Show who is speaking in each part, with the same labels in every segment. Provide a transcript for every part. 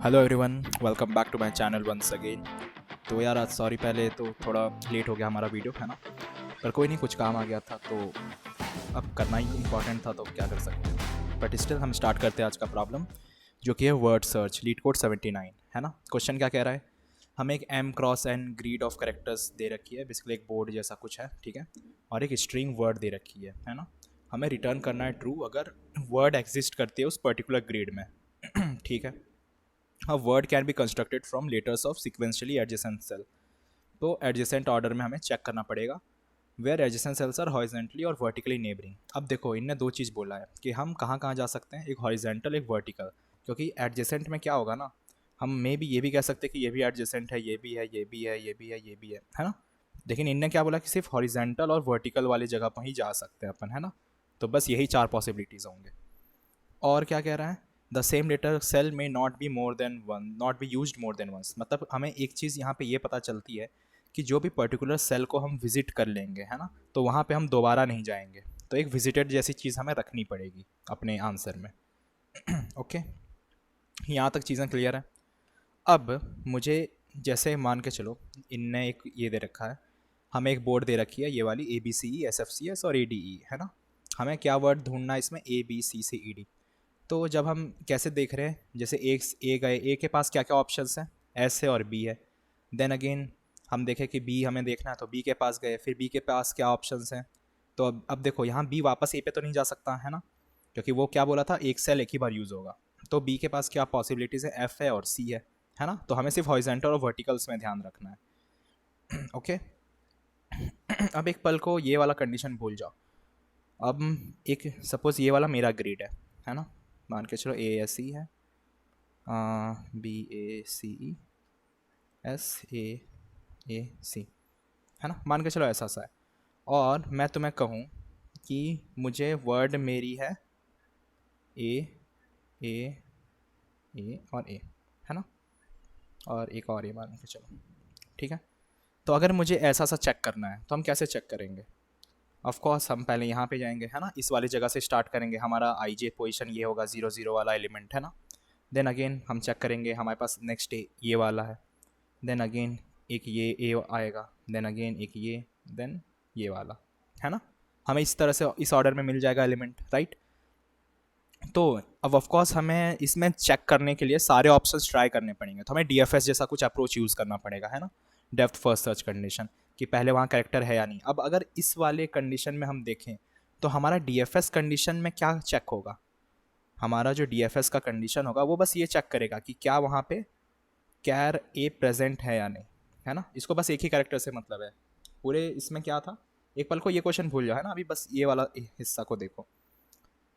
Speaker 1: Hello everyone, welcome back to my channel once again. तो यार आज सॉरी, पहले तो थोड़ा लेट हो गया हमारा वीडियो, है ना। पर कोई नहीं, कुछ काम आ गया था तो अब करना ही इम्पॉर्टेंट था, तो क्या कर सकते हैं। बट स्टिल हम स्टार्ट करते हैं आज का प्रॉब्लम, जो कि है वर्ड सर्च लीड कोड 79, है ना। क्वेश्चन क्या कह रहा है, हमें एक M cross N grid of characters दे रखी है, बेसिकली एक बोर्ड जैसा कुछ है, ठीक है। और एक स्ट्रिंग वर्ड दे रखी है ना। हमें रिटर्न करना है ट्रू अगर वर्ड एग्जिस्ट करती है उस पर्टिकुलर ग्रीड में ठीक है। A word can be constructed from letters of sequentially adjacent cell। तो adjacent order में हमें चेक करना पड़ेगा where adjacent cells are horizontally और vertically neighboring। अब देखो, इनने दो चीज़ बोला है कि हम कहाँ कहाँ जा सकते हैं, एक horizontal एक vertical। क्योंकि adjacent में क्या होगा ना, हम मे भी ये भी कह सकते हैं कि ये भी adjacent है, ये भी है, ये भी है, ये भी है, ये भी है ना। लेकिन इनने क्या बोला कि सिर्फ horizontal और vertical वाली जगह पर ही जा सकते हैं अपन, है ना। तो बस यही चार पॉसिबिलिटीज़ होंगे। और क्या कह रहा है, the same letter cell may not be more than one, not be use more than once. मतलब हमें एक चीज़ यहाँ पे ये पता चलती है कि जो भी पर्टिकुलर सेल को हम विजिट कर लेंगे, है ना, तो वहाँ पे हम दोबारा नहीं जाएंगे। तो एक विजिटेड जैसी चीज़ हमें रखनी पड़ेगी अपने आंसर में। ओके, यहाँ तक चीज़ें क्लियर है। अब मुझे जैसे मान के चलो, इनने एक ये दे रखा है, हमें एक बोर्ड दे रखी है ये वाली ABCE SFCS और ADE, है ना। हमें क्या वर्ड ढूंढना है इसमें, ABCCED। तो जब हम कैसे देख रहे हैं, जैसे एक ए गए, ए के पास क्या क्या ऑप्शंस हैं, एस है और बी है। देन अगेन हम देखें कि बी हमें देखना है, तो बी के पास गए, फिर बी के पास क्या ऑप्शंस हैं। तो अब देखो, यहाँ बी वापस ए पे तो नहीं जा सकता, है ना, क्योंकि वो क्या बोला था, एक सेल एक ही बार यूज़ होगा। तो बी के पास क्या पॉसिबिलिटीज़ है, एफ है और सी है ना। तो हमें सिर्फ हॉरिजॉन्टल और वर्टिकल्स में ध्यान रखना है। ओके, अब एक पल को ये वाला कंडीशन भूल जाओ। अब एक सपोज ये वाला मेरा ग्रिड है ना। मान के चलो ASE है, BACESAAC, है ना। मान के चलो ऐसा सा है। और मैं तुम्हें कहूँ कि मुझे वर्ड मेरी है ए ए ए और ए, है ना। और एक और ए मान के चलो, ठीक है। तो अगर मुझे ऐसा सा चेक करना है तो हम कैसे चेक करेंगे। ऑफ कोर्स हम पहले यहाँ पे जाएंगे, है ना, इस वाली जगह से स्टार्ट करेंगे। हमारा IJ पोजीशन ये होगा, 0 0 वाला एलिमेंट, है ना। देन अगेन हम चेक करेंगे, हमारे पास नेक्स्ट ये वाला है। देन अगेन एक ये ए आएगा, देन अगेन एक ये, देन ये वाला, है ना। हमें इस तरह से इस ऑर्डर में मिल जाएगा एलिमेंट, राइट। तो अब ऑफ कोर्स हमें इसमें चेक करने के लिए सारे ऑप्शंस ट्राई करने पड़ेंगे। तो हमें DFS जैसा कुछ अप्रोच यूज़ करना पड़ेगा, है ना, डेप्थ फर्स्ट सर्च कंडीशन, कि पहले वहाँ कैरेक्टर है या नहीं। अब अगर इस वाले कंडीशन में हम देखें तो हमारा DFS कंडीशन में क्या चेक होगा, हमारा जो DFS का कंडीशन होगा वो बस ये चेक करेगा कि क्या वहाँ पे कैर ए प्रेजेंट है या नहीं, है ना। इसको बस एक ही कैरेक्टर से मतलब है। पूरे इसमें क्या था, एक पल को ये क्वेश्चन भूल जाओ, है ना, अभी बस ये वाला हिस्सा को देखो।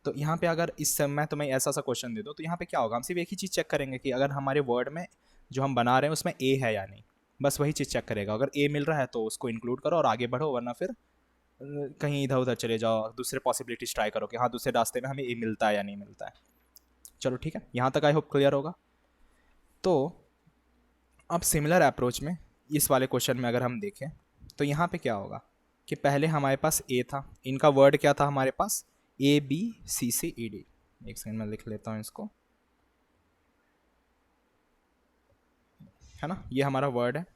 Speaker 1: तो यहाँ पे अगर इस समय मैं तुम्हें ऐसा सा क्वेश्चन दे दूँ तो यहाँ पे क्या होगा, हम सिर्फ एक ही चीज़ चेक करेंगे कि अगर हमारे वर्ड में जो हम बना रहे हैं उसमें ए है या नहीं। बस वही चीज़ चेक करेगा। अगर ए मिल रहा है तो उसको इंक्लूड करो और आगे बढ़ो, वरना फिर कहीं इधर उधर चले जाओ, दूसरे पॉसिबिलिटीज ट्राई करो कि हाँ दूसरे रास्ते में हमें ए मिलता है या नहीं मिलता है। चलो ठीक है, यहाँ तक आई होप क्लियर होगा। तो अब सिमिलर अप्रोच में इस वाले क्वेश्चन में अगर हम देखें तो यहाँ पे क्या होगा कि पहले हमारे पास ए था, इनका वर्ड क्या था हमारे पास, ABCCED। एक सेकंड में लिख लेता हूँ इसको, है ना, ये हमारा वर्ड है।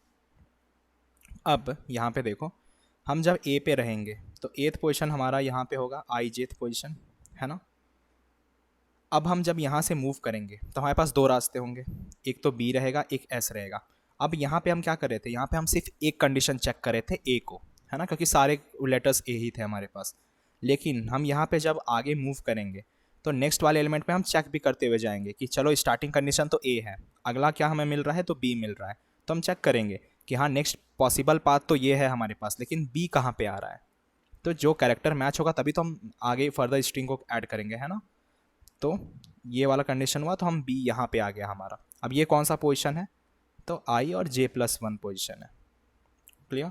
Speaker 1: अब यहाँ पे देखो, हम जब ए पे रहेंगे तो एथ पोजीशन हमारा यहाँ पे होगा, IJth पोजीशन, है ना। अब हम जब यहाँ से मूव करेंगे तो हमारे पास दो रास्ते होंगे, एक तो B रहेगा, एक S रहेगा। अब यहाँ पे हम क्या कर रहे थे, यहाँ पे हम सिर्फ एक कंडीशन चेक कर रहे थे A को, है ना, क्योंकि सारे लेटर्स A ही थे हमारे पास। लेकिन हम यहाँ पे जब आगे मूव करेंगे तो नेक्स्ट वाले एलिमेंट पे हम चेक भी करते हुए जाएंगे कि चलो स्टार्टिंग कंडीशन तो A है, अगला क्या हमें मिल रहा है, तो B मिल रहा है। तो हम चेक करेंगे कि हाँ नेक्स्ट पॉसिबल पाथ तो ये है हमारे पास, लेकिन B कहाँ पे आ रहा है। तो जो कैरेक्टर मैच होगा तभी तो हम आगे फर्दर स्ट्रिंग को ऐड करेंगे, है ना। तो ये वाला कंडीशन हुआ तो हम B यहाँ पे आ गया हमारा। अब ये कौन सा पोजीशन है, तो I और J+1 पोजीशन है। क्लियर,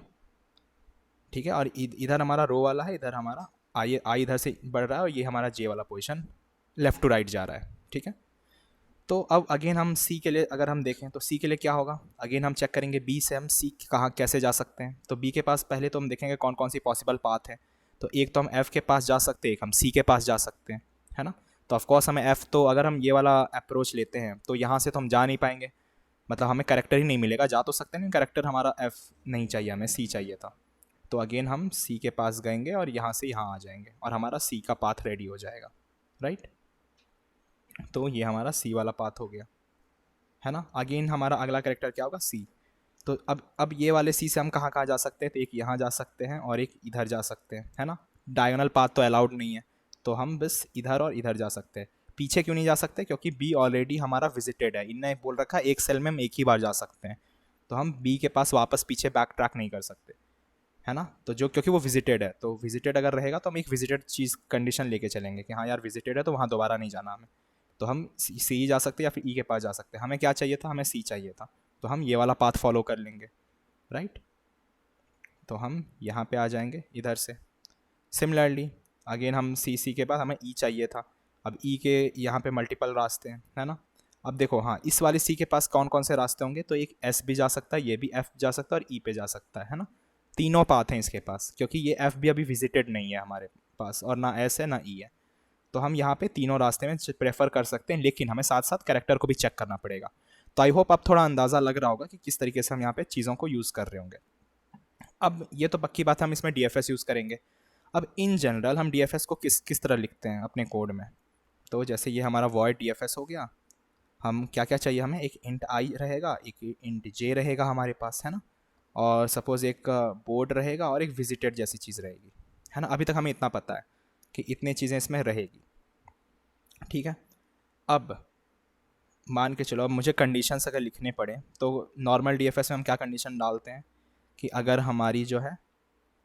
Speaker 1: ठीक है। और इधर हमारा रो वाला है, इधर हमारा I इधर से बढ़ रहा है और ये हमारा J वाला पोजीशन लेफ्ट टू राइट जा रहा है, ठीक है। तो अब अगेन हम C के लिए अगर हम देखें तो C के लिए क्या होगा, अगेन हम चेक करेंगे B से हम C कहाँ कैसे जा सकते हैं। तो B के पास पहले तो हम देखेंगे कौन कौन सी पॉसिबल पाथ है। तो एक तो हम F के पास जा सकते हैं, एक हम C के पास जा सकते हैं, है ना। तो ऑफकोर्स हमें एफ़, तो अगर हम ये वाला अप्रोच लेते हैं तो यहाँ से तो हम जा नहीं पाएंगे, मतलब हमें करेक्टर ही नहीं मिलेगा। जा तो सकते नहीं, करेक्टर हमारा एफ़ नहीं चाहिए, हमें सी चाहिए था। तो अगेन हम सी के पास गएंगे और यहाँ से यहाँ आ जाएंगे और हमारा सी का पाथ रेडी हो जाएगा, राइट। तो ये हमारा सी वाला पाथ हो गया, है ना। अगेन हमारा अगला करेक्टर क्या होगा, सी। तो अब ये वाले सी से हम कहाँ कहाँ जा सकते हैं, तो एक यहाँ जा सकते हैं और एक इधर जा सकते हैं, है ना। डायगोनल पाथ तो अलाउड नहीं है, तो हम बस इधर और इधर जा सकते हैं। पीछे क्यों नहीं जा सकते, क्योंकि बी ऑलरेडी हमारा विजिटेड है, इनने बोल रखा है एक सेल में हम एक ही बार जा सकते हैं, तो हम बी के पास वापस पीछे बैक ट्रैक नहीं कर सकते, है ना। तो जो क्योंकि वो विजिटेड है, तो विजिटेड अगर रहेगा तो हम एक विजिटेड चीज़ कंडीशन लेके चलेंगे कि हाँ यार विजिटेड है तो वहाँ दोबारा नहीं जाना हमें। तो हम सी जा सकते हैं या फिर ई के पास जा सकते हैं। हमें क्या चाहिए था, हमें सी चाहिए था, तो हम ये वाला पाथ फॉलो कर लेंगे, राइट। तो हम यहाँ पे आ जाएंगे इधर से। सिमिलरली अगेन हम सी के बाद हमें ई चाहिए था। अब ई के यहाँ पे मल्टीपल रास्ते हैं, है ना। अब देखो, हाँ इस वाले सी के पास कौन कौन से रास्ते होंगे, तो एक एस भी जा सकता है, ये भी एफ जा सकता है और ई पे जा सकता है ना। तीनों पाथ हैं इसके पास, क्योंकि ये एफ भी अभी विजिटेड नहीं है हमारे पास, और ना एस है ना ई है। तो हम यहाँ पे तीनों रास्ते में प्रेफर कर सकते हैं, लेकिन हमें साथ साथ कैरेक्टर को भी चेक करना पड़ेगा। तो आई होप अब थोड़ा अंदाज़ा लग रहा होगा कि किस तरीके से हम यहाँ पे चीज़ों को यूज़ कर रहे होंगे। अब ये तो पक्की बात है हम इसमें डी यूज़ करेंगे। अब इन जनरल हम डी को किस किस तरह लिखते हैं अपने कोड में, तो जैसे ये हमारा वॉइड डी हो गया। हम क्या क्या चाहिए, हमें एक इंट आई रहेगा, एक इंट जे रहेगा हमारे पास, है ना। और सपोज़ एक बोर्ड रहेगा और एक विजिटेड जैसी चीज़ रहेगी, है ना। अभी तक हमें इतना पता है कि इतनी चीज़ें इसमें रहेगी, ठीक है। अब मान के चलो, अब मुझे कंडीशंस अगर लिखने पड़े तो नॉर्मल डी में हम क्या कंडीशन डालते हैं कि अगर हमारी जो है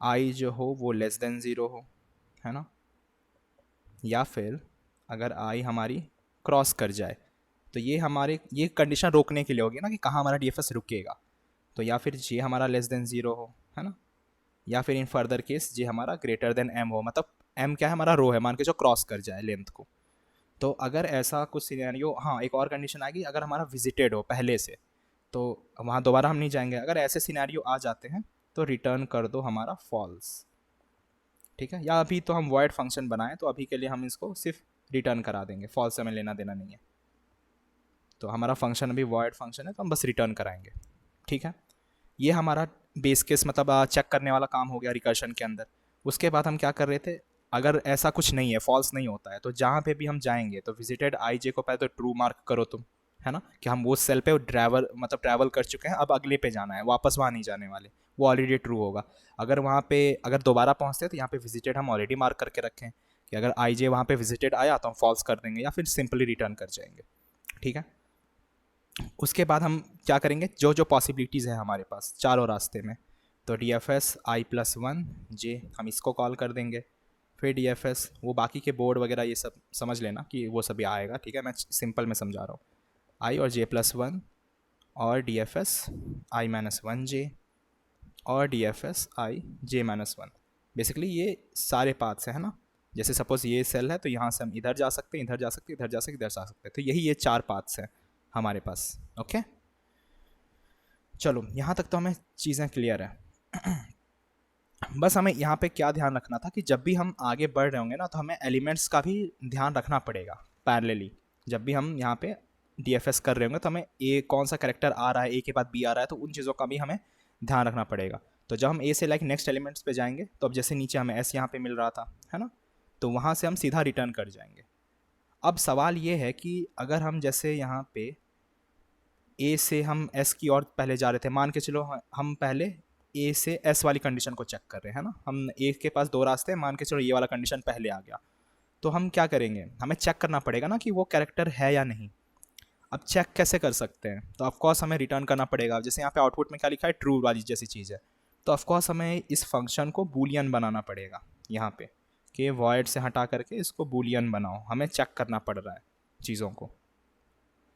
Speaker 1: आई जो हो वो लेस देन ज़ीरो हो, है ना, या फिर अगर आई हमारी क्रॉस कर जाए, तो ये हमारे ये कंडीशन रोकने के लिए होगी ना कि कहाँ हमारा डी रुकेगा। तो या फिर जे हमारा लेस देन ज़ीरो हो, है ना, या फिर इन फर्दर केस जे हमारा ग्रेटर देन एम हो, मतलब एम क्या है, हमारा रो है मान के जो क्रॉस कर जाए लेंथ को। तो अगर ऐसा कुछ सिनेरियो, हाँ एक और कंडीशन आएगी, अगर हमारा विजिटेड हो पहले से, तो वहाँ दोबारा हम नहीं जाएंगे। अगर ऐसे सिनेरियो आ जाते हैं तो रिटर्न कर दो हमारा फॉल्स, ठीक है। या अभी तो हम वॉइड फंक्शन बनाएं, तो अभी के लिए हम इसको सिर्फ रिटर्न करा देंगे, फॉल्स हमें लेना देना नहीं है। तो हमारा फंक्शन अभी वॉइड फंक्शन है, तो हम बस रिटर्न कराएंगे, ठीक है। ये हमारा बेस केस मतलब चेक करने वाला काम हो गया रिकर्शन के अंदर। उसके बाद हम क्या कर रहे थे, अगर ऐसा कुछ नहीं है, फॉल्स नहीं होता है, तो जहाँ पे भी हम जाएंगे तो विजिटेड आई जे को पहले तो ट्रू मार्क करो तुम, है ना, कि हम वो सेल पे ट्रैवल कर चुके हैं, अब अगले पे जाना है, वापस वहाँ नहीं जाने वाले, वो ऑलरेडी ट्रू होगा। अगर वहाँ पे अगर दोबारा पहुँचते हैं तो यहाँ पे विजिटेड हम ऑलरेडी मार्क करके रखें कि अगर आई जे वहाँ पे विजिटेड आया तो हम फॉल्स कर देंगे या फिर सिंपली रिटर्न कर जाएंगे, ठीक है। उसके बाद हम क्या करेंगे, जो जो पॉसिबिलिटीज़ है हमारे पास चारों रास्ते में, तो D F S I plus one J हम इसको कॉल कर देंगे। फिर डी एफ एस वो बाकी के बोर्ड वगैरह ये सब समझ लेना कि वो सभी आएगा, ठीक है, मैं सिंपल में समझा रहा हूँ। आई और जे प्लस वन और D F S I minus one J और D F S I J minus one. Basically ये सारे पाथ्स हैं, है ना। जैसे सपोज़ ये सेल है तो यहाँ से हम इधर जा सकते हैं, इधर जा सकते हैं, इधर जा सकते हैं, इधर जा सकते हैं, तो यही ये चार पाथ्स हैं हमारे पास, ओके। चलो यहाँ तक तो हमें चीज़ें क्लियर है। बस हमें यहाँ पे क्या ध्यान रखना था कि जब भी हम आगे बढ़ रहे होंगे ना, तो हमें एलिमेंट्स का भी ध्यान रखना पड़ेगा पैरेलली। जब भी हम यहाँ पे डी कर रहे होंगे तो हमें ए कौन सा करेक्टर आ रहा है, ए के बाद बी आ रहा है, तो उन चीज़ों का भी हमें ध्यान रखना पड़ेगा। तो जब हम ए से लाइक नेक्स्ट एलिमेंट्स पे जाएंगे, तो अब जैसे नीचे हमें एस यहाँ पे मिल रहा था, है ना, तो वहाँ से हम सीधा रिटर्न कर जाएंगे। अब सवाल ये है कि अगर हम जैसे यहाँ पे ए से हम एस की ओर पहले जा रहे थे, मान के चलो हम पहले ए से एस वाली कंडीशन को चेक कर रहे हैं ना, हम ए के पास दो रास्ते हैं, मान के चलो ये वाला कंडीशन पहले आ गया, तो हम क्या करेंगे, हमें चेक करना पड़ेगा ना कि वो कैरेक्टर है या नहीं। अब चेक कैसे कर सकते हैं, तो ऑफकोर्स हमें रिटर्न करना पड़ेगा। जैसे यहाँ पे आउटपुट में क्या लिखा है, ट्रू वाली जैसी चीज़ है, तो ऑफकोर्स हमें इस फंक्शन को बूलियन बनाना पड़ेगा यहाँ पे, कि वॉइड से हटा करके इसको बूलियन बनाओ, हमें चेक करना पड़ रहा है चीज़ों को,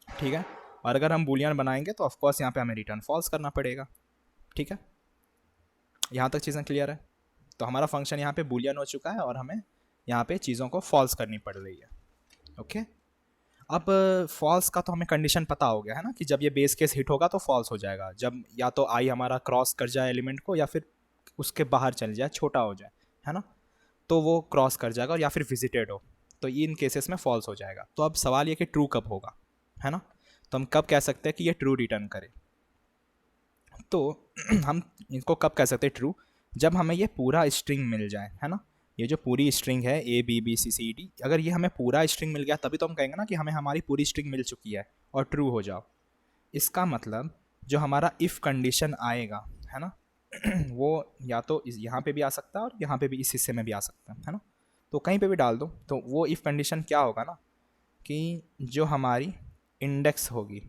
Speaker 1: ठीक है। और अगर हम बूलियन बनाएंगे तो ऑफकोर्स यहाँ पे हमें रिटर्न फॉल्स करना पड़ेगा, ठीक है। यहाँ तक चीज़ें क्लियर है। तो हमारा फंक्शन यहाँ पे बूलियन हो चुका है और हमें यहाँ पे चीज़ों को फॉल्स करनी पड़ रही है, ओके। अब फॉल्स का तो हमें कंडीशन पता हो गया है ना, कि जब ये बेस केस हिट होगा तो फॉल्स हो जाएगा, जब या तो आई हमारा क्रॉस कर जाए एलिमेंट को, या फिर उसके बाहर चल जाए, छोटा हो जाए, है ना, तो वो क्रॉस कर जाएगा, और या फिर विजिटेड हो, तो ये इन केसेस में फॉल्स हो जाएगा। तो अब सवाल ये कि ट्रू कब होगा, है ना। तो हम कब कह सकते हैं कि ये ट्रू रिटर्न करे, तो हम इनको कब कह सकते हैं ट्रू, जब हमें ये पूरा स्ट्रिंग मिल जाए, है ना। ये जो पूरी स्ट्रिंग है ABBCCD, अगर ये हमें पूरा स्ट्रिंग मिल गया तभी तो हम कहेंगे ना कि हमें हमारी पूरी स्ट्रिंग मिल चुकी है और ट्रू हो जाओ। इसका मतलब जो हमारा इफ़ कंडीशन आएगा, है ना, वो या तो यहाँ पे भी आ सकता है और यहाँ पे भी इस हिस्से में भी आ सकता है ना। तो कहीं पे भी डाल दो, तो वो इफ़ कंडीशन क्या होगा ना कि जो हमारी इंडेक्स होगी,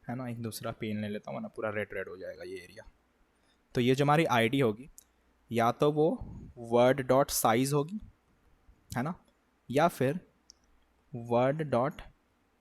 Speaker 1: है ना, एक दूसरा पेन ले लेता हूँ वरना पूरा रेड रेड हो जाएगा ये एरिया। तो ये जो हमारी आईडी होगी, या तो वो वर्ड डॉट साइज होगी, है ना, या फिर वर्ड डॉट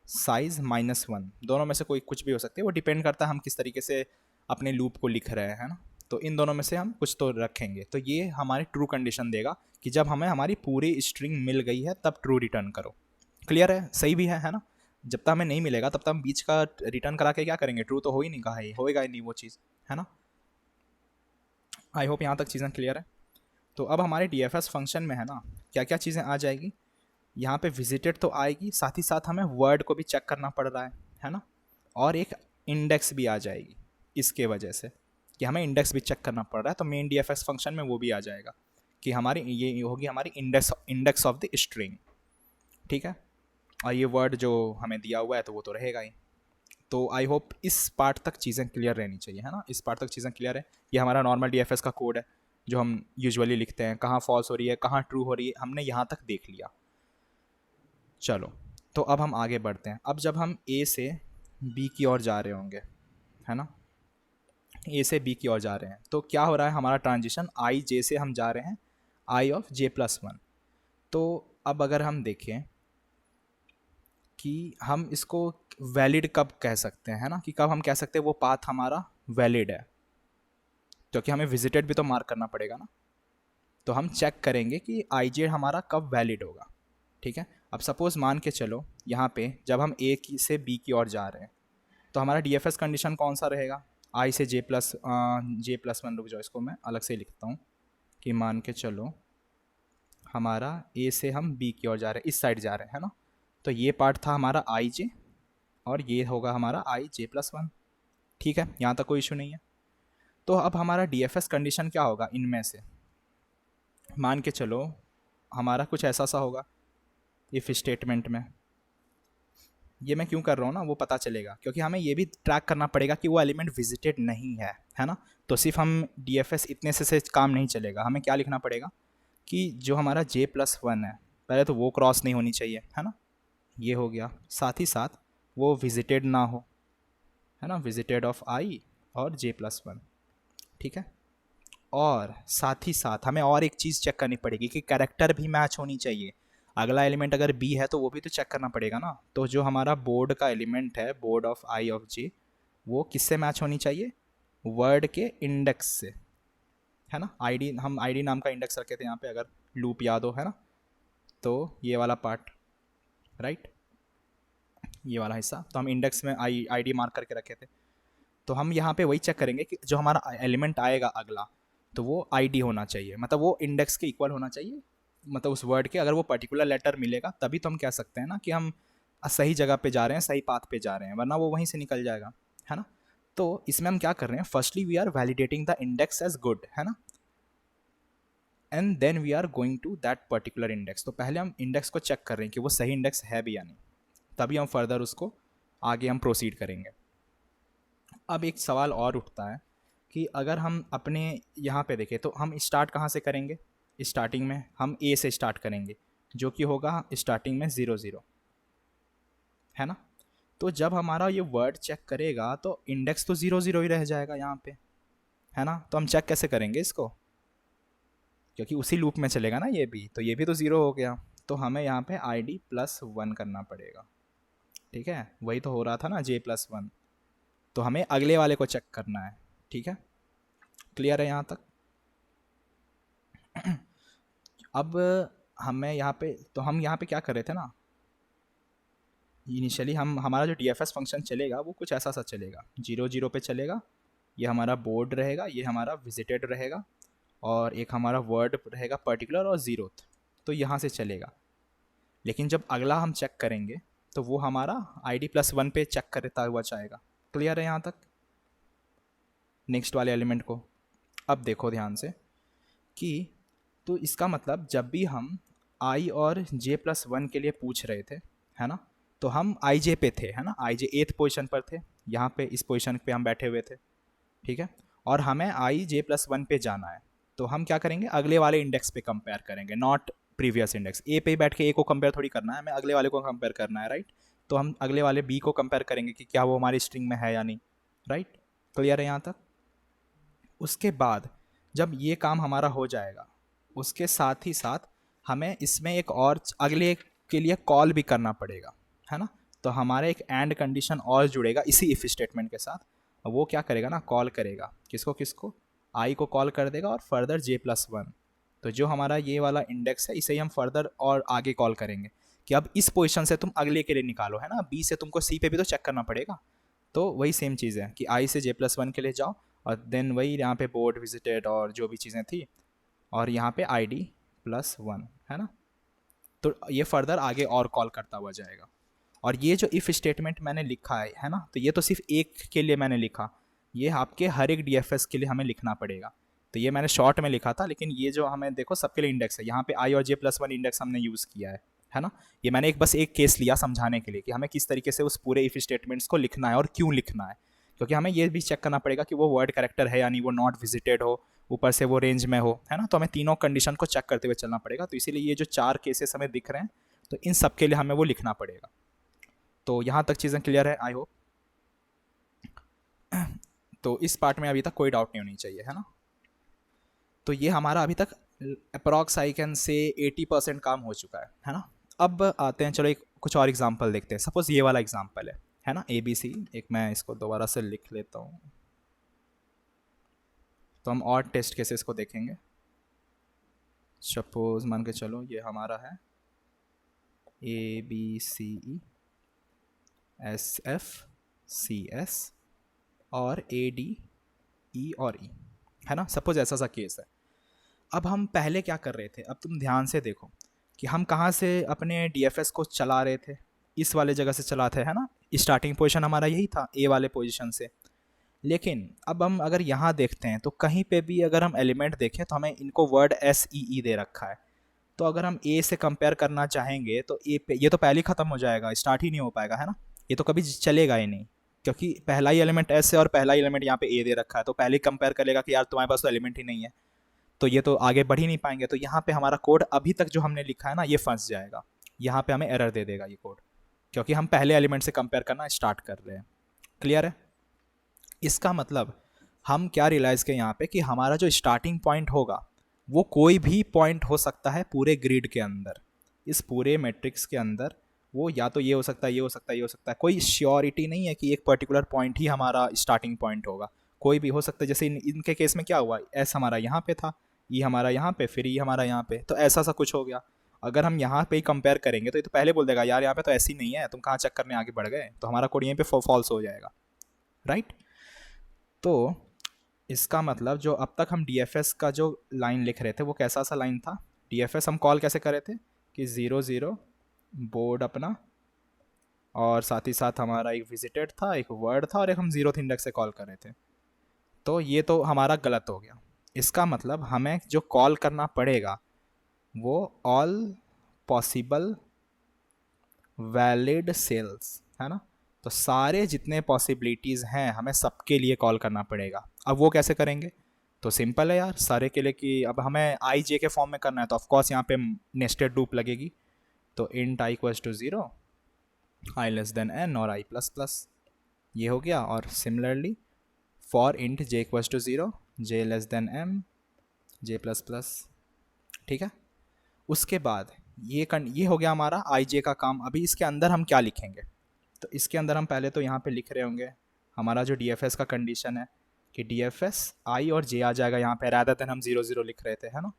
Speaker 1: साइज -1, दोनों में से कोई कुछ भी हो सकती है। वो डिपेंड करता है हम किस तरीके से अपने लूप को लिख रहे हैं, है ना। तो इन दोनों में से हम कुछ तो रखेंगे। तो ये हमारी ट्रू कंडीशन देगा कि जब हमें हमारी पूरी स्ट्रिंग मिल गई है तब ट्रू रिटर्न करो। क्लियर है, सही भी है ना। जब तक हमें नहीं मिलेगा तब तक हम बीच का रिटर्न करा के क्या करेंगे, ट्रू तो हो ही नहीं, कहा है होएगा ही नहीं वो चीज़, है ना। आई होप यहाँ तक चीज़ें क्लियर है। तो अब हमारे DFS फंक्शन में, है ना, क्या क्या चीज़ें आ जाएगी। यहाँ पे विजिटेड तो आएगी, साथ ही साथ हमें वर्ड को भी चेक करना पड़ रहा है ना, और एक इंडेक्स भी आ जाएगी इसके वजह से कि हमें इंडेक्स भी चेक करना पड़ रहा है। तो मेन DFS फंक्शन में वो भी आ जाएगा कि हमारी ये होगी हमारी इंडेक्स ऑफ द स्ट्रिंग, ठीक है। और ये वर्ड जो हमें दिया हुआ है तो वो तो रहेगा ही। तो आई होप इस पार्ट तक चीज़ें क्लियर रहनी चाहिए, है ना। इस पार्ट तक चीज़ें क्लियर है। ये हमारा नॉर्मल DFS का कोड है जो हम यूजुअली लिखते हैं, कहाँ फॉल्स हो रही है कहाँ ट्रू हो रही है, हमने यहाँ तक देख लिया। चलो, तो अब हम आगे बढ़ते हैं। अब जब हम A से B की ओर जा रहे होंगे, है ना, A से B की ओर जा रहे हैं, तो क्या हो रहा है, हमारा ट्रांजिशन IJ से हम जा रहे हैं I of J+1। तो अब अगर हम देखें कि हम इसको वैलिड कब कह सकते हैं, है ना, कि कब हम कह सकते हैं वो पाथ हमारा वैलिड है, क्योंकि हमें विजिटेड भी तो मार्क करना पड़ेगा ना। तो हम चेक करेंगे कि IJ हमारा कब वैलिड होगा, ठीक है। अब सपोज़ मान के चलो यहाँ पे जब हम A की से B की ओर जा रहे हैं तो हमारा DFS कंडीशन कौन सा रहेगा, I से J+1, रुक जाओ इसको मैं अलग से लिखता हूँ कि मान के चलो हमारा A से हम B की ओर जा रहे हैं, इस साइड जा रहे हैं, है ना। तो ये पार्ट था हमारा IJ और ये होगा हमारा IJ+1, ठीक है, यहाँ तक कोई इशू नहीं है। तो अब हमारा DFS कंडीशन क्या होगा इनमें से, मान के चलो हमारा कुछ ऐसा सा होगा इफ़ स्टेटमेंट में। ये मैं क्यों कर रहा हूँ ना, वो पता चलेगा, क्योंकि हमें ये भी ट्रैक करना पड़ेगा कि वो एलिमेंट विजिटेड नहीं है ना। तो सिर्फ हम DFS इतने से काम नहीं चलेगा, हमें क्या लिखना पड़ेगा कि जो हमारा J+1 है पहले तो वो क्रॉस नहीं होनी चाहिए, है ना, ये हो गया। साथ ही साथ वो विजिटेड ना हो, है ना, विजिटेड ऑफ I और J+1, ठीक है। और साथ ही साथ हमें और एक चीज़ चेक करनी पड़ेगी कि कैरेक्टर भी मैच होनी चाहिए। अगला एलिमेंट अगर B है तो वो भी तो चेक करना पड़ेगा ना। तो जो हमारा बोर्ड का एलिमेंट है, board of I of J, वो किससे मैच होनी चाहिए, वर्ड के इंडेक्स से, है ना। ID, हम ID नाम का इंडेक्स रखे थे यहाँ पे, अगर लूप याद हो, है ना। तो ये वाला पार्ट, राइट, ये वाला हिस्सा, तो हम इंडेक्स में ID मार्क करके रखे थे। तो हम यहाँ पे वही चेक करेंगे कि जो हमारा एलिमेंट आएगा अगला, तो वो ID होना चाहिए, मतलब वो इंडेक्स के इक्वल होना चाहिए, मतलब उस वर्ड के अगर वो पर्टिकुलर लेटर मिलेगा तभी तो हम कह सकते हैं ना कि हम सही जगह पे जा रहे हैं, सही पाथ पे जा रहे हैं, वरना वो वहीं से निकल जाएगा, है ना। तो इसमें हम क्या कर रहे हैं, firstly we are validating the index as good, है ना, and then we are going to that particular index. तो पहले हम इंडेक्स को चेक कर रहे हैं कि वो सही इंडेक्स है भी या नहीं, तभी हम फर्दर उसको आगे हम प्रोसीड करेंगे। अब एक सवाल और उठता है कि अगर हम अपने यहाँ पे देखें तो हम स्टार्ट कहाँ से करेंगे, स्टार्टिंग में हम A से स्टार्ट करेंगे, जो कि होगा स्टार्टिंग में 0 0, है ना। तो जब हमारा ये वर्ड चेक करेगा तो इंडेक्स तो 0 0 ही रह जाएगा यहाँ पे, है ना। तो हम चेक कैसे करेंगे इसको, क्योंकि उसी लूप में चलेगा ना ये भी, तो ये भी तो 0 हो गया। तो हमें यहाँ पे ID+1 करना पड़ेगा, ठीक है, वही तो हो रहा था ना J+1। तो हमें अगले वाले को चेक करना है, ठीक है, क्लियर है यहाँ तक। अब हमें यहाँ पे, तो हम यहाँ पे क्या कर रहे थे ना, इनिशियली हमारा जो DFS फंक्शन चलेगा वो कुछ ऐसा सा चलेगा, 0 0 पे चलेगा, ये हमारा बोर्ड रहेगा, ये हमारा विजिटेड रहेगा, और एक हमारा वर्ड रहेगा पर्टिकुलर और 0th, तो यहाँ से चलेगा। लेकिन जब अगला हम चेक करेंगे तो वो हमारा ID+1 पे चेक करता हुआ जाएगा। क्लियर है यहाँ तक नेक्स्ट वाले एलिमेंट को? अब देखो ध्यान से कि तो इसका मतलब जब भी हम I और J+1 के लिए पूछ रहे थे, है ना, तो हम IJ पे थे, है ना, IJ 8th पोजीशन पर थे, यहाँ पे इस पोजीशन पे हम बैठे हुए थे, ठीक है, और हमें IJ+1 पे जाना है। तो हम क्या करेंगे, अगले वाले इंडेक्स पे कंपेयर करेंगे, नॉट प्रीवियस इंडेक्स। ए पे बैठ के ए को कंपेयर थोड़ी करना है, हमें अगले वाले को कंपेयर करना है, राइट। तो हम अगले वाले बी को कंपेयर करेंगे कि क्या वो हमारी स्ट्रिंग में है या नहीं, राइट। क्लियर है यहाँ तक? उसके बाद जब ये काम हमारा हो जाएगा, उसके साथ ही साथ हमें इसमें एक और अगले के लिए कॉल भी करना पड़ेगा, है ना। तो हमारे एक एंड कंडीशन और जुड़ेगा इसी इफ स्टेटमेंट के साथ। वो क्या करेगा ना, कॉल करेगा किसको किसको, आई को कॉल कर देगा और फर्दर J+1। तो जो हमारा ये वाला इंडेक्स है इसे ही हम फर्दर और आगे कॉल करेंगे कि अब इस पोजीशन से तुम अगले के लिए निकालो, है ना, बी से तुमको सी पे भी तो चेक करना पड़ेगा। तो वही सेम चीज़ है कि आई से J+1 के लिए जाओ और देन वही यहाँ पे बोर्ड विजिटेड और जो भी चीज़ें थी और यहाँ पे ID+1, है ना। तो ये फर्दर आगे और कॉल करता हुआ जाएगा। और ये जो इफ़ स्टेटमेंट मैंने लिखा है ना, तो ये तो सिर्फ एक के लिए मैंने लिखा, ये आपके हर एक DFS के लिए हमें लिखना पड़ेगा। तो ये मैंने शॉर्ट में लिखा था, लेकिन ये जो हमें देखो सबके लिए इंडेक्स है, यहाँ पे I और J+1 इंडेक्स हमने यूज़ किया है ना। ये मैंने बस एक केस लिया समझाने के लिए कि हमें किस तरीके से उस पूरे इफ़ स्टेटमेंट्स को लिखना है और क्यों लिखना है, क्योंकि हमें ये भी चेक करना पड़ेगा कि वो वर्ड कैरेक्टर है या नहीं, वो नॉट विजिटेड हो, ऊपर से वो रेंज में हो, है ना। तो हमें तीनों कंडीशन को चेक करते हुए चलना पड़ेगा। तो इसीलिए ये जो 4 केसेस हमें दिख रहे हैं, तो इन सब के लिए हमें वो लिखना पड़ेगा। तो यहाँ तक चीज़ें क्लियर है आई होप। तो इस पार्ट में अभी तक कोई डाउट नहीं होनी चाहिए, है ना। तो ये हमारा अभी तक अप्रॉक्स आई कैन से 80% काम हो चुका है ना। अब आते हैं, चलो एक कुछ और एग्जांपल देखते हैं। सपोज ये वाला एग्जांपल है ना, ABC। एक मैं इसको दोबारा से लिख लेता हूँ, तो हम और टेस्ट केसेस को देखेंगे। सपोज मान के चलो ये हमारा है ABCE SF CS और ADE और E, है ना। सपोज ऐसा सा केस है। अब हम पहले क्या कर रहे थे, अब तुम ध्यान से देखो कि हम कहाँ से अपने DFS को चला रहे थे, इस वाले जगह से चलाते हैं, है ना। स्टार्टिंग पोजीशन हमारा यही था, ए वाले पोजीशन से। लेकिन अब हम अगर यहाँ देखते हैं तो कहीं पे भी अगर हम एलिमेंट देखें तो हमें इनको वर्ड SEE दे रखा है। तो अगर हम ए से कंपेयर करना चाहेंगे तो ए पे ये तो पहले ही ख़त्म हो जाएगा, स्टार्ट ही नहीं हो पाएगा, है ना। ये तो कभी चलेगा ही नहीं, क्योंकि पहला ही एलिमेंट एस है और पहला ही एलिमेंट यहाँ पे ए दे रखा है। तो पहले ही कंपेयर करेगा कि यार तुम्हारे पास तो एलिमेंट ही नहीं है, तो ये तो आगे बढ़ ही नहीं पाएंगे। तो यहाँ पे हमारा कोड अभी तक जो हमने लिखा है ना, ये फंस जाएगा, यहाँ पे हमें एरर दे देगा ये कोड, क्योंकि हम पहले एलिमेंट से कंपेयर करना स्टार्ट कर रहे हैं। क्लियर है? इसका मतलब हम क्या रियलाइज़ करें यहाँ पे कि हमारा जो स्टार्टिंग पॉइंट होगा वो कोई भी पॉइंट हो सकता है पूरे ग्रिड के अंदर, इस पूरे मैट्रिक्स के अंदर। वो या तो ये हो सकता है, ये हो सकता है, ये हो सकता है, कोई श्योरिटी नहीं है कि एक पर्टिकुलर पॉइंट ही हमारा स्टार्टिंग पॉइंट होगा, कोई भी हो सकता है। जैसे इनके केस में क्या हुआ, एस हमारा यहाँ पे था, ई हमारा यहाँ पे, फिर ई हमारा यहाँ पे, तो ऐसा सा कुछ हो गया। अगर हम यहाँ पे ही कंपेयर करेंगे तो ये तो पहले बोल देगा यार यहाँ पे तो ऐसी नहीं है, तुम कहाँ चेक करने आगे बढ़ गए, तो हमारा कोड यहीं पे फॉल्स हो जाएगा, राइट। तो इसका मतलब जो अब तक हम DFS का जो लाइन लिख रहे थे वो कैसा सा लाइन था, DFS हम कॉल कैसे कर रहे थे कि 0 0 बोर्ड अपना, और साथ ही साथ हमारा एक विजिटेड था, एक वर्ड था, और एक हम 0th इंडेक्स से कॉल कर रहे थे। तो ये तो हमारा गलत हो गया। इसका मतलब हमें जो कॉल करना पड़ेगा वो ऑल पॉसिबल वैलिड सेल्स, है ना। तो सारे जितने पॉसिबिलिटीज़ हैं हमें सबके लिए कॉल करना पड़ेगा। अब वो कैसे करेंगे, तो सिंपल है यार, सारे के लिए कि अब हमें IJ के फॉर्म में करना है, तो ऑफकोर्स यहाँ पे नेस्टेड लूप लगेगी। तो int I equals to 0, I less than n और I++, ये हो गया। और similarly for int J equals to 0, J less than m, J++, ठीक है। उसके बाद ये हो गया हमारा IJ का काम। अभी इसके अंदर हम क्या लिखेंगे, तो इसके अंदर हम पहले तो यहाँ पे लिख रहे होंगे हमारा जो DFS का कंडीशन है कि DFS I और J आ जाएगा यहाँ पे, रादर देन हम 0 0 लिख रहे थे, है ना।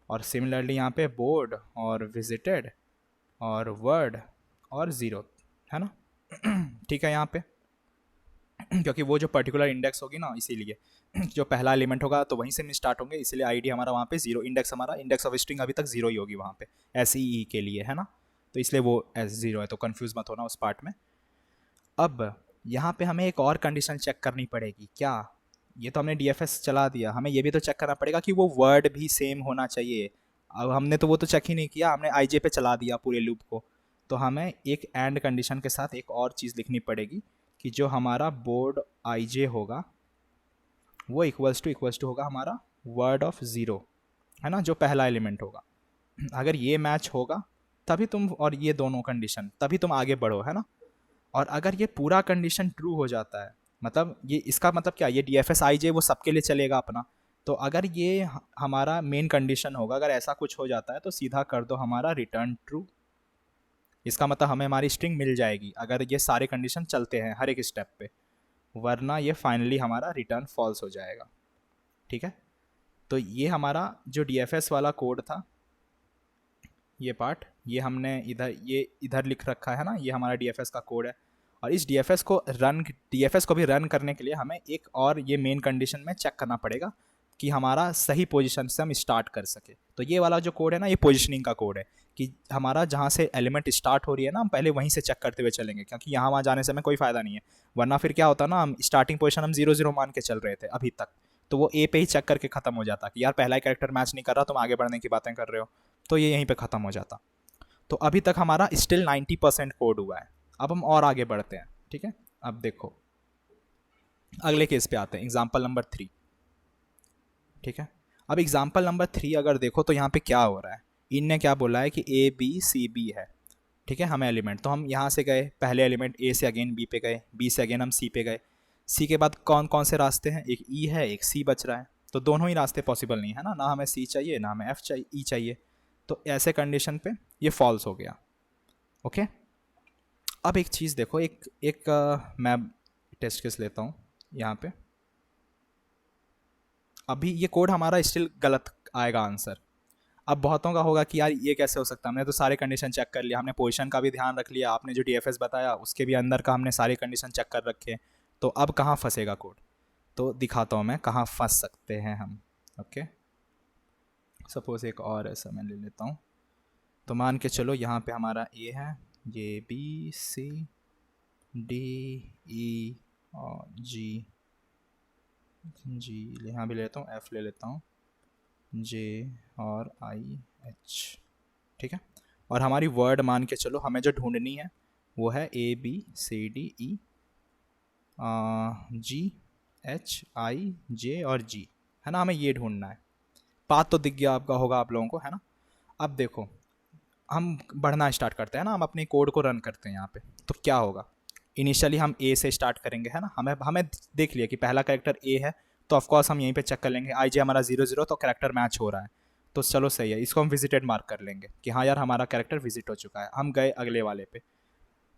Speaker 1: और सिमिलरली यहाँ पे बोर्ड और विजिटेड और वर्ड और 0, है ना। ठीक है यहाँ पे। क्योंकि वो जो पर्टिकुलर इंडेक्स होगी ना, इसीलिए जो पहला एलिमेंट होगा तो वहीं से स्टार्ट होंगे, इसलिए आईडी हमारा वहाँ पे जीरो, इंडेक्स हमारा इंडेक्स ऑफ स्ट्रिंग अभी तक जीरो ही होगी वहाँ पे एस ई के लिए, है ना। तो इसलिए वो एस जीरो है, तो कंफ्यूज मत होना उस पार्ट में। अब यहाँ पे हमें एक और कंडीशन चेक करनी पड़ेगी। क्या? ये तो हमने डीएफएस चला दिया, हमें ये भी तो चेक करना पड़ेगा कि वो वर्ड भी सेम होना चाहिए। अब हमने तो वो तो चेक ही नहीं किया, हमने आईजे पे चला दिया पूरे लूप को। तो हमें एक एंड कंडीशन के साथ एक और चीज़ लिखनी पड़ेगी कि जो हमारा बोर्ड आईजे होगा वो इक्वल्स टू होगा हमारा वर्ड ऑफ ज़ीरो, है ना, जो पहला एलिमेंट होगा। अगर ये मैच होगा तभी तुम, और ये दोनों कंडीशन, तभी तुम आगे बढ़ो, है ना। और अगर ये पूरा कंडीशन ट्रू हो जाता है, मतलब ये इसका मतलब क्या, ये डी एफ एस आई जे वो सबके लिए चलेगा अपना। तो अगर ये हमारा मेन कंडीशन होगा, अगर ऐसा कुछ हो जाता है तो सीधा कर दो हमारा रिटर्न ट्रू। इसका मतलब हमें हमारी स्ट्रिंग मिल जाएगी अगर ये सारे कंडीशन चलते हैं हर एक स्टेप पे, वरना ये फाइनली हमारा रिटर्न फॉल्स हो जाएगा। ठीक है, तो ये हमारा जो डी एफ एस वाला कोड था, ये पार्ट, ये हमने इधर लिख रखा है ना, ये हमारा डीएफएस का कोड है। और इस डीएफएस को भी रन करने के लिए हमें एक और ये मेन कंडीशन में चेक करना पड़ेगा कि हमारा सही पोजीशन से हम स्टार्ट कर सके। तो ये वाला जो कोड है ना, ये पोजीशनिंग का कोड है कि हमारा जहाँ से एलिमेंट स्टार्ट हो रही है ना, हम पहले वहीं से चेक करते हुए चलेंगे, क्योंकि यहाँ वहाँ जाने से हमें कोई फ़ायदा नहीं है। वरना फिर क्या होता ना, हम स्टार्टिंग पोजीशन हम 0 0 मान के चल रहे थे अभी तक, तो वो ए पे ही चेक करके ख़त्म हो जाता कि यार पहला ही कैरेक्टर मैच नहीं कर रहा, तुम आगे बढ़ने की बातें कर रहे हो, तो ये यहीं पे ख़त्म हो जाता। तो अभी तक हमारा स्टिल 90% कोड हुआ है। अब हम और आगे बढ़ते हैं, ठीक है। अब देखो अगले केस पे आते हैं, एग्जाम्पल नंबर 3। ठीक है, अब एग्जाम्पल नंबर 3 अगर देखो तो यहाँ पे क्या हो रहा है, इनने क्या बोला है कि ए बी सी बी है। ठीक है, हमें एलिमेंट, तो हम यहाँ से गए, पहले एलिमेंट ए से अगेन बी पे गए, बी से अगेन हम सी पे गए, सी के बाद कौन कौन से रास्ते हैं, एक ई है एक सी बच रहा है। तो दोनों ही रास्ते पॉसिबल नहीं है ना हमें सी चाहिए ना हमें एफ चाहिए, ई चाहिए। तो ऐसे कंडीशन पे ये फॉल्स हो गया। ओके, अब एक चीज़ देखो, मैं टेस्ट केस लेता हूँ यहाँ पे। अभी ये कोड हमारा स्टिल गलत आएगा आंसर। अब बहुतों का होगा कि यार ये कैसे हो सकता है, हमने तो सारे कंडीशन चेक कर लिया, हमने पोजीशन का भी ध्यान रख लिया, आपने जो डीएफएस बताया उसके भी अंदर का हमने सारे कंडीशन चेक कर रखे, तो अब कहाँ फंसेगा कोड। तो दिखाता हूँ मैं कहाँ फंस सकते हैं हम। ओके, सपोज एक और ऐसा मैं ले लेता हूँ। तो मान के चलो यहाँ पे हमारा ए है, ये बी सी डी ई और जी यहाँ भी ले लेता हूँ, एफ ले लेता हूँ, जे और आई एच। ठीक है, और हमारी वर्ड मान के चलो हमें जो ढूंढनी है वो है A B C D E G H I J और जी, है ना, हमें ये ढूंढना है। पाथ तो दिख गया आपका होगा आप लोगों को, है ना। अब देखो हम बढ़ना स्टार्ट करते हैं ना, हम अपने कोड को रन करते हैं यहाँ पे। तो क्या होगा, इनिशियली हम ए से स्टार्ट करेंगे, है ना, हमें देख लिया कि पहला कैरेक्टर ए है, तो ऑफकोर्स हम यहीं पे चेक कर लेंगे, आई जे हमारा 0 0, तो कैरेक्टर मैच हो रहा है, तो चलो सही है, इसको हम विजिटेड मार्क कर लेंगे कि हाँ यार हमारा कैरेक्टर विजिट हो चुका है। हम गए अगले वाले पे,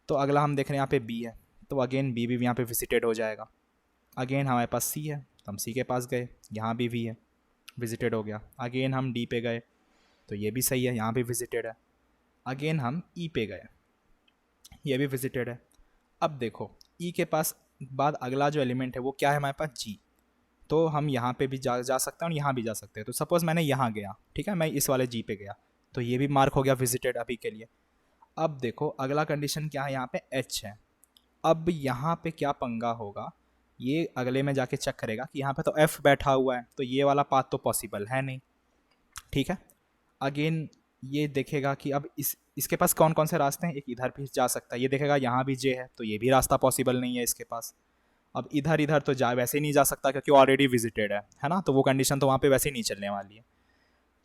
Speaker 1: तो अगला हम देख रहे हैं यहाँ पे बी है, तो अगेन बी भी यहाँ पे विजिटेड हो जाएगा। अगेन हमारे पास सी है, तो हम सी के पास गए, यहाँ भी वी है, विजिटेड हो गया। अगेन हम डी पे गए, तो ये भी सही है, यहाँ भी विजिटेड है। अगेन हम ई पे गए, ये भी विजिटेड है। अब देखो ई के पास बाद अगला जो एलिमेंट है वो क्या है हमारे पास, जी। तो हम यहाँ पे भी जा सकते हैं और यहाँ भी जा सकते हैं। तो सपोज़ मैंने यहाँ गया, ठीक है, मैं इस वाले जी पे गया, तो ये भी मार्क हो गया विजिटेड अभी के लिए। अब देखो अगला कंडीशन क्या है, यहाँ पे एच है। अब यहाँ पे क्या पंगा होगा, ये अगले में जाके चेक करेगा कि यहाँ पे तो एफ बैठा हुआ है, तो ये वाला पाथ तो पॉसिबल है नहीं। ठीक है, अगेन ये देखेगा कि अब इसके पास कौन कौन से रास्ते हैं, एक इधर भी जा सकता है, ये देखेगा यहाँ भी जे है, तो ये भी रास्ता पॉसिबल नहीं है इसके पास। अब इधर तो जा वैसे ही नहीं जा सकता क्योंकि ऑलरेडी विजिटेड है ना, तो वो कंडीशन तो वहाँ पे वैसे ही नहीं चलने वाली है।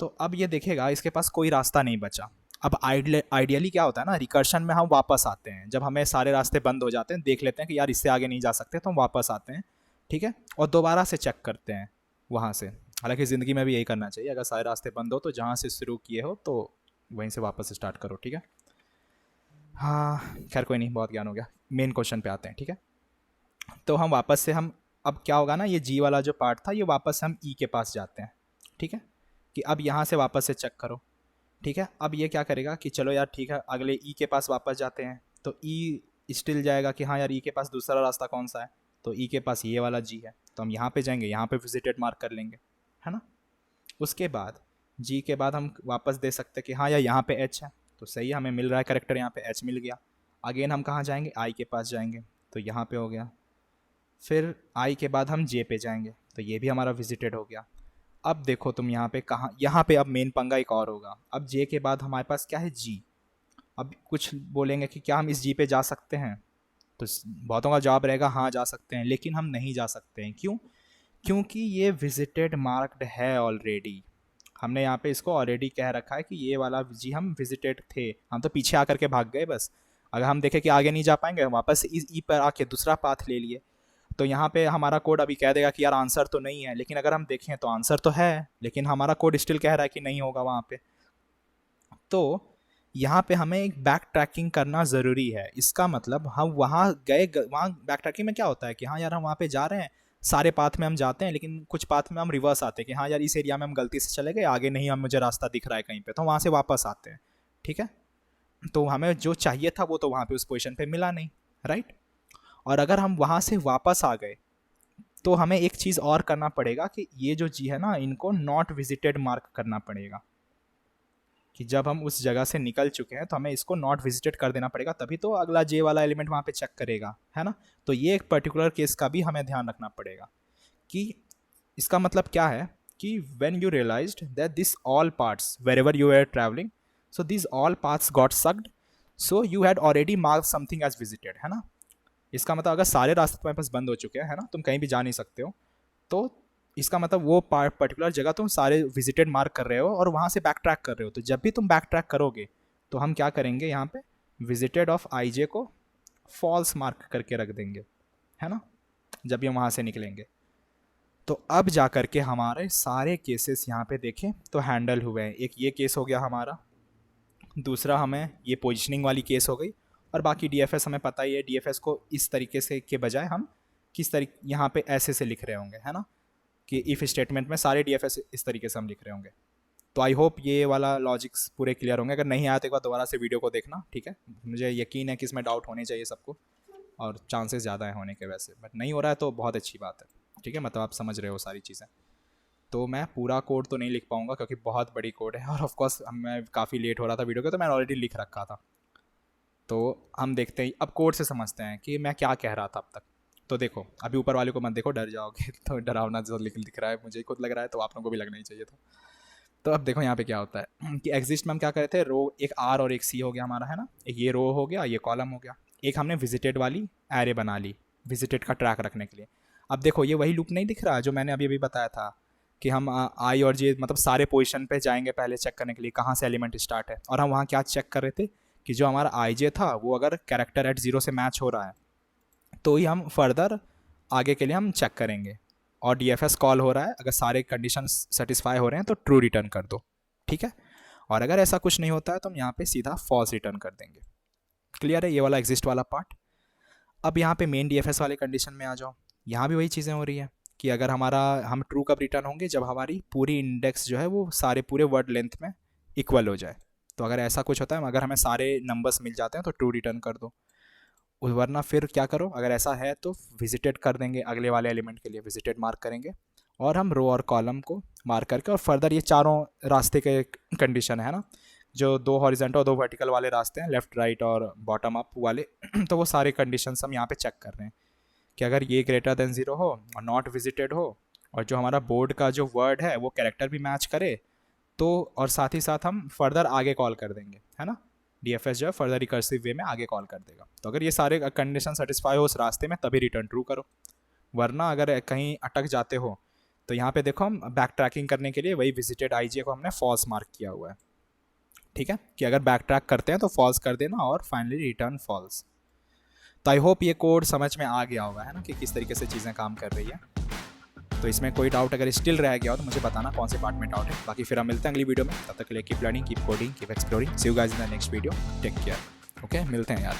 Speaker 1: तो अब ये देखेगा इसके पास कोई रास्ता नहीं बचा। अब आइडियली क्या होता है ना, रिकर्शन में हम वापस आते हैं, जब हमें सारे रास्ते बंद हो जाते हैं, देख लेते हैं कि यार इससे आगे नहीं जा सकते, तो हम वापस आते हैं। ठीक है, और दोबारा से चेक करते हैं वहाँ से। हालांकि ज़िंदगी में भी यही करना चाहिए, अगर सारे रास्ते बंद हो तो जहाँ से शुरू किए हो तो वहीं से वापस स्टार्ट करो। ठीक है, हाँ खैर कोई नहीं, बहुत ज्ञान हो गया, मेन क्वेश्चन पे आते हैं। ठीक है, तो हम वापस से अब क्या होगा ना, ये जी वाला जो पार्ट था ये वापस हम ई के पास जाते हैं। ठीक है, कि अब यहाँ से वापस से चेक करो। ठीक है, अब ये क्या करेगा कि चलो यार ठीक है, अगले ई के पास वापस जाते हैं, तो ई स्टिल जाएगा कि हाँ यार ई के पास दूसरा रास्ता कौन सा है, तो ई के पास ये वाला जी है, तो हम यहाँ पे जाएंगे, यहाँ पे विजिटेड मार्क कर लेंगे, है ना। उसके बाद जी के बाद हम वापस दे सकते हैं कि हाँ यार यहाँ पे एच है, तो सही है, हमें मिल रहा है करेक्टर, यहाँ पे एच मिल गया। अगेन हम कहाँ जाएंगे, आई के पास जाएंगे, तो यहाँ पे हो गया। फिर आई के बाद हम जे पे जाएंगे, तो ये भी हमारा विजिटेड हो गया। अब देखो तुम यहाँ पे कहाँ, यहाँ पे अब मेन पंगा एक और होगा। अब जे के बाद हमारे पास क्या है, जी। अब कुछ बोलेंगे कि क्या हम इस जी पे जा सकते हैं, तो बहुतों का जवाब रहेगा हाँ जा सकते हैं, लेकिन हम नहीं जा सकते हैं। क्यों? क्योंकि ये विजिटेड मार्क्ड है ऑलरेडी। हमने यहाँ पे इसको ऑलरेडी कह रखा है कि ये वाला जी हम विजिटेड थे, हम तो पीछे आकर के भाग गए बस। अगर हम देखें कि आगे नहीं जा पाएंगे, वापस इस ई पर आके दूसरा पाथ ले लिए, तो यहाँ पे हमारा कोड अभी कह देगा कि यार आंसर तो नहीं है, लेकिन अगर हम देखें तो आंसर तो है, लेकिन हमारा कोड स्टिल कह रहा है कि नहीं होगा वहाँ पे। तो यहाँ पे हमें एक बैक ट्रैकिंग करना ज़रूरी है। इसका मतलब हम वहाँ गए, वहाँ बैक ट्रैकिंग में क्या होता है कि हाँ यार हम वहाँ पे जा रहे हैं, सारे पाथ में हम जाते हैं, लेकिन कुछ पाथ में हम रिवर्स आते हैं कि हाँ यार इस एरिया में हम गलती से चले गए, आगे नहीं, हम मुझे रास्ता दिख रहा है कहीं पे, तो वहाँ से वापस आते हैं, ठीक है। तो हमें जो चाहिए था वो तो वहाँ पे उस पोजीशन पे मिला नहीं, राइट। और अगर हम वहाँ से वापस आ गए तो हमें एक चीज़ और करना पड़ेगा कि ये जो जी है ना, इनको नॉट विजिटेड मार्क करना पड़ेगा, कि जब हम उस जगह से निकल चुके हैं तो हमें इसको नॉट विजिटेड कर देना पड़ेगा, तभी तो अगला जे वाला एलिमेंट वहाँ पे चेक करेगा, है ना। तो ये एक पर्टिकुलर केस का भी हमें ध्यान रखना पड़ेगा कि इसका मतलब क्या है कि when you realized that this all parts wherever you are travelling, so this all parts got sucked, so you had already mark something as visited, है ना। इसका मतलब अगर सारे रास्ते तुम्हारे पास बंद हो चुके हैं, है ना, तुम कहीं भी जा नहीं सकते हो, तो इसका मतलब वो पर्टिकुलर जगह तुम सारे विजिटेड मार्क कर रहे हो और वहाँ से बैक ट्रैक कर रहे हो। तो जब भी तुम बैक ट्रैक करोगे तो हम क्या करेंगे, यहाँ पे विजिटेड ऑफ आई जे को फॉल्स मार्क करके रख देंगे, है ना, जब भी हम वहाँ से निकलेंगे। तो अब जा कर के हमारे सारे केसेस यहाँ पे देखें तो हैंडल हुए हैं। एक ये केस हो गया हमारा, दूसरा हमें ये पोजिशनिंग वाली केस हो गई, और बाकी DFS हमें पता ही है, DFS को इस तरीके से के बजाय हम किस तरीके यहाँ पे ऐसे से लिख रहे होंगे, है ना, कि इफ़ स्टेटमेंट में सारे DFS इस तरीके से हम लिख रहे होंगे। तो आई होप ये वाला लॉजिक्स पूरे क्लियर होंगे। अगर नहीं आया तो एक बार दोबारा से वीडियो को देखना, ठीक है। मुझे यकीन है कि इसमें डाउट होने चाहिए सबको, और चांसेस ज़्यादा है होने के वैसे, बट नहीं हो रहा है तो बहुत अच्छी बात है, ठीक है, मतलब आप समझ रहे हो सारी चीज़ें। तो मैं पूरा कोड तो नहीं लिख पाऊँगा क्योंकि बहुत बड़ी कोड है, और ऑफकोर्स मैं काफ़ी लेट हो रहा था वीडियो के, तो मैंने ऑलरेडी लिख रखा था। तो हम देखते हैं, अब कोड से समझते हैं कि मैं क्या कह रहा था अब तक। तो देखो, अभी ऊपर वाले को मत देखो, डर जाओगे, तो डरावना जो दिख रहा है, मुझे खुद लग रहा है, तो आप लोगों को भी लगना ही चाहिए था। तो अब देखो यहाँ पे क्या होता है कि एग्जिस्ट में हम क्या कर रहे थे, रो एक आर और एक सी हो गया हमारा, है ना, एक ये रो हो गया, ये कॉलम हो गया, एक हमने विजिटेड वाली एरे बना ली विजिटेड का ट्रैक रखने के लिए। अब देखो ये वही लूप नहीं दिख रहा जो मैंने अभी अभी बताया था कि हम आई और जे मतलब सारे पोजीशन पे जाएंगे पहले चेक करने के लिए कहाँ से एलिमेंट स्टार्ट है, और हम वहाँ क्या चेक कर रहे थे कि जो हमारा आई जे था वो अगर कैरेक्टर एट 0 से मैच हो रहा है तो ही हम फर्दर आगे के लिए हम चेक करेंगे, और DFS कॉल हो रहा है, अगर सारे कंडीशन सेटिस्फाई हो रहे हैं तो ट्रू रिटर्न कर दो, ठीक है। और अगर ऐसा कुछ नहीं होता है तो हम यहाँ पे सीधा फॉल्स रिटर्न कर देंगे। क्लियर है ये वाला एग्जिस्ट वाला पार्ट। अब यहाँ पे मेन DFS वाले कंडीशन में आ जाओ, यहाँ भी वही चीज़ें हो रही है कि अगर हम ट्रू कब रिटर्न होंगे, जब हमारी पूरी इंडेक्स जो है वो सारे पूरे वर्ड लेंथ में इक्वल हो जाए। तो अगर ऐसा कुछ होता है, अगर हमें सारे नंबर्स मिल जाते हैं तो ट्रू रिटर्न कर दो, वरना फिर क्या करो, अगर ऐसा है तो विजिटेड कर देंगे, अगले वाले एलिमेंट के लिए विजिटेड मार्क करेंगे, और हम रो और कॉलम को मार्क करके, और फर्दर ये चारों रास्ते के कंडीशन है ना, जो 2 हॉरिजॉन्टल और 2 वर्टिकल वाले रास्ते हैं, लेफ्ट राइट और बॉटम अप वाले तो वो सारे कंडीशंस हम यहाँ पे चेक कर रहे हैं कि अगर ये ग्रेटर देन 0 हो और नॉट विजिटेड हो, और जो हमारा बोर्ड का जो वर्ड है वो कैरेक्टर भी मैच करे, तो और साथ ही साथ हम फर्दर आगे कॉल कर देंगे, है ना, DFS जो है फर्दर रिकर्सिव वे में आगे कॉल कर देगा। तो अगर ये सारे कंडीशन सेटिस्फाई हो उस रास्ते में तभी रिटर्न ट्रू करो, वरना अगर कहीं अटक जाते हो तो यहाँ पे देखो हम बैक ट्रैकिंग करने के लिए वही विजिटेड IJ को हमने फॉल्स मार्क किया हुआ है, ठीक है, कि अगर बैक ट्रैक करते हैं तो फॉल्स कर देना और फाइनली रिटर्न फॉल्स। तो आई होप ये कोड समझ में आ गया होगा, है ना, कि किस तरीके से चीज़ें काम कर रही है। तो इसमें कोई डाउट अगर स्टिल रह गया हो तो मुझे बताना कौन से पार्ट में डाउट है। बाकी फिर हम मिलते हैं अगली वीडियो में, तब तक के लिए keep learning, keep coding, keep exploring. See you guys in the next video, take care, okay, मिलते हैं यार।